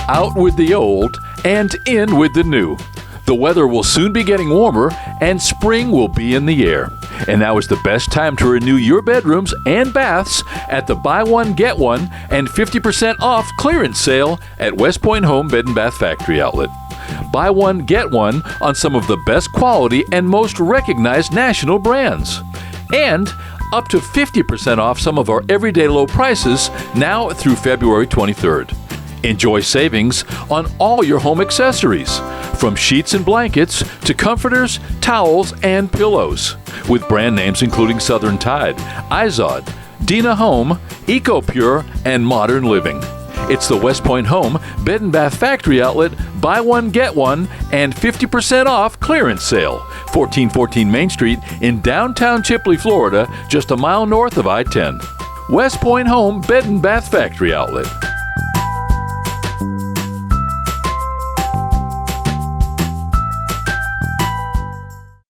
Out with the old and in with the new. The weather will soon be getting warmer and spring will be in the air. And now is the best time to renew your bedrooms and baths at the Buy One, Get One and 50% off clearance sale at WestPoint Home Bed and Bath Factory Outlet. Buy one, get one on some of the best quality and most recognized national brands. And up to 50% off some of our everyday low prices now through February 23rd. Enjoy savings on all your home accessories, from sheets and blankets to comforters, towels, and pillows, with brand names including Southern Tide, Izod, Dina Home, EcoPure, and Modern Living. It's the WestPoint Home Bed and Bath Factory Outlet Buy One, Get One and 50% off clearance sale, 1414 Main Street in downtown Chipley, Florida, just a mile north of I-10. WestPoint Home Bed and Bath Factory Outlet.